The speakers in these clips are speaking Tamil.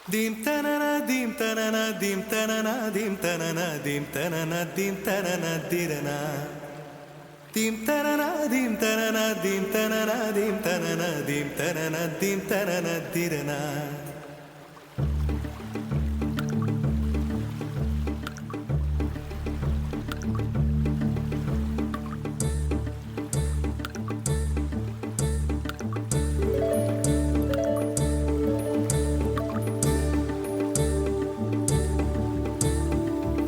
Dim tanana dim tanana dim tanana dim tanana dim tanana dim tanana dirana. Dim tanana dim tanana dim tanana dim tanana dim tanana dim tanana dirana.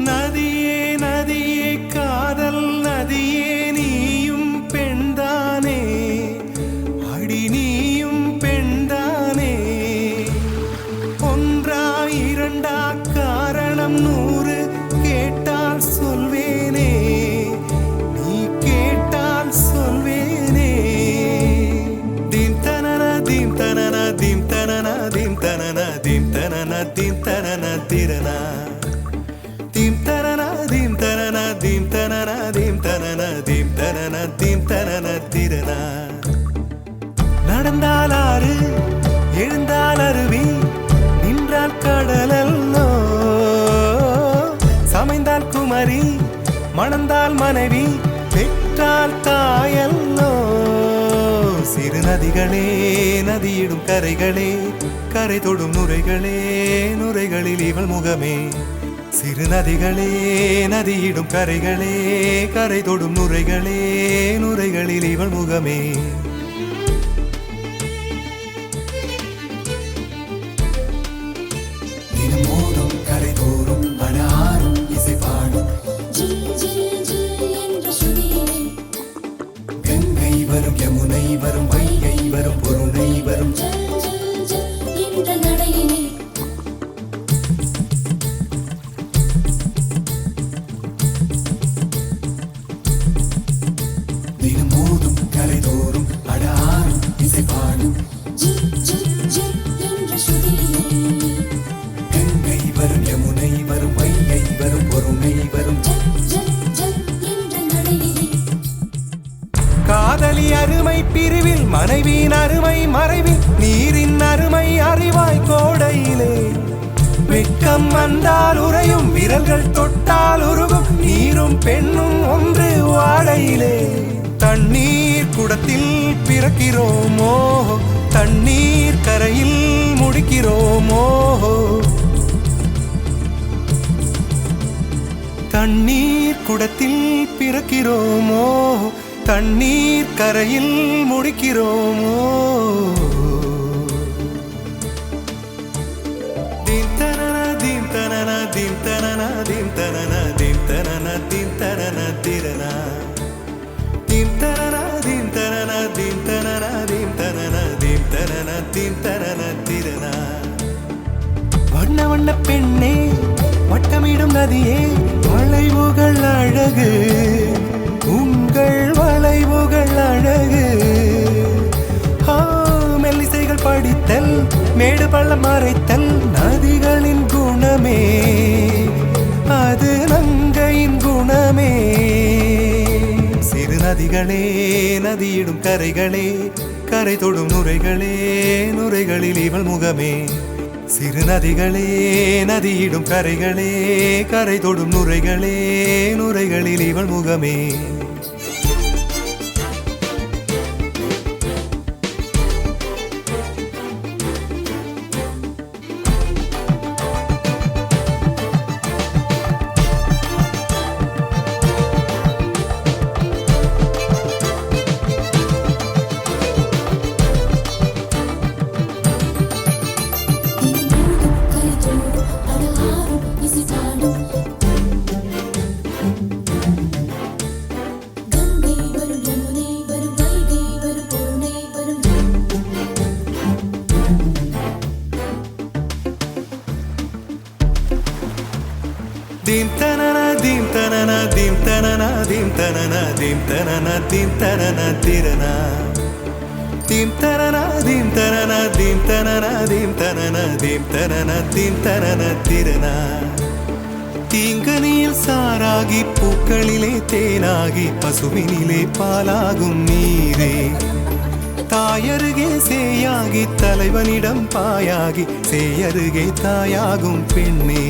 நதியே நதியே காதல் நதியே நீயும் பெண்தானே அடி நீயும் பெண்தானே ஒன்றா இரண்டா காரணம் 100 கேட்டால் சொல்வேனே நீ கேட்டால் சொல்வேனே தீம் தனன தீம் தனன தீம் தனன தீம் தனன தீம் தனன தீம் தனன திரனா Dim tanana dim tanana dim tanana dim tanana dim tanana dim tanana tirana நடந்தால் ஆறு எழுந்தால் அருவி நின்றால் கடலல்லோ சமைந்தால் குமரி மணந்தால் மனைவி பெற்றால் தாயல்லோ சிறு நதிகளே நதியிடும் கரைகளே கரை தொடும் நுரைகளே நுரைகளில் இவள் முகமே சிறு நதிகளே நதியிடும் கரைகளே கரை தொடும் நுரைகளே நுரைகளில் இவள் முகமே தினமோதும் கரை தோறும் அடாரும் இசை பாடும் கங்கை வரும் யமுனை வரும் வைகை வரும் பொருணை வரும் தினமோதும் கரை தோறும் அடாரும் இசை பாடும் கங்கை வரும் யமுனை வரும் வைகை வரும் பொருணை வரும் காதலி அருமை பிரிவில் மனைவியின் அருமை மறைவில் நீரின் அருமை அறிவாய் கோடையிலே வெட்கம் வந்தால் உறையும் விரல்கள் தொட்டால் உருகும் நீரும் பெண்ணும் ஒன்று வாடையிலே தண்ணீர் குடத்தில் பிறக்கிறோமோ தண்ணீர் கரையில் முடிக்கிறோமோ தண்ணீர் குடத்தில் பிறக்கிறோமோ தண்ணீர் கரையில் முடிக்கிறோமோ தீம் தனன தீம் தனன தீம் தனன தீம் தனன தீம் தனன தீம் தனன திரனா தீம் தனன தீம் தனன தீம் தனன தீம் தனன தீம் தனன தீம் தனன திரனா வண்ண வண்ண பெண்ணே வட்டமிடும் நதியே வளைவுகள் அழகு உங்கள் வளைவுகள் அழகு மெல்லிசைகள் படித்தல் மேடு பள்ளம் மறைத்தல் நதிகளின் குணமே அது நங்கையின் குணமே சிறு நதிகளே நதியிடும் கரைகளே கரை தொடும் நுரைகளே நுரைகளில் இவள் முகமே சிறு நதிகளே நதியிடும் கரைகளே கரை தொடும் நுரைகளே நுரைகளில் இவள் முகமே Dim tanana dim tanana dim tanana dim tanana dim tanana dim tanana tirana dim tanana dim tanana dim tanana dim tanana dim tanana dim tanana tirana தீங்கனியில் சாராகி பூக்களிலே தேனாகி பசுவினிலே பாலாகும் நீரே தாயருகே சேயாகி தலைவனிடம் பாயாகி சேயருகே தாயாகும் பெண்ணே.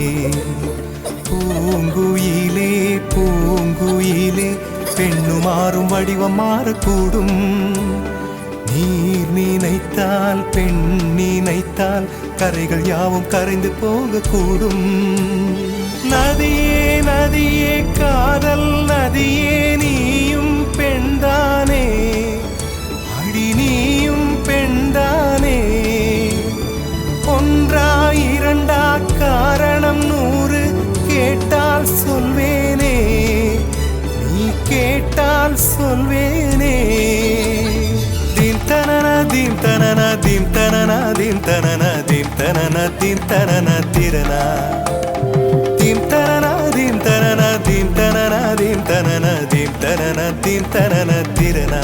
பூங்குயிலே பூங்குயிலே பெண்ணுமாறும் வடிவம் மாறக்கூடும். நீர் நினைத்தால் பெண் நினைத்தால் கரைகள் யாவும் கரைந்து போகக்கூடும். நதியே நதியே காதல் நதியே நீயும் பெண்தானே, அடி நீயும் பெண்தானே. ஒன்றா இரண்டா காரணம் 100 கேட்டால் சொல்வேனே, நீ கேட்டால் சொல்வேனே. தீம் தனன தீம் தனன தீம் தனன தீம் தனன தீம் தனன தீம் தனன திரனா. தீம் தனன தீம் தனன தீம் தனன தீம் தனன தீம் தனன தீம் தனன திரனா.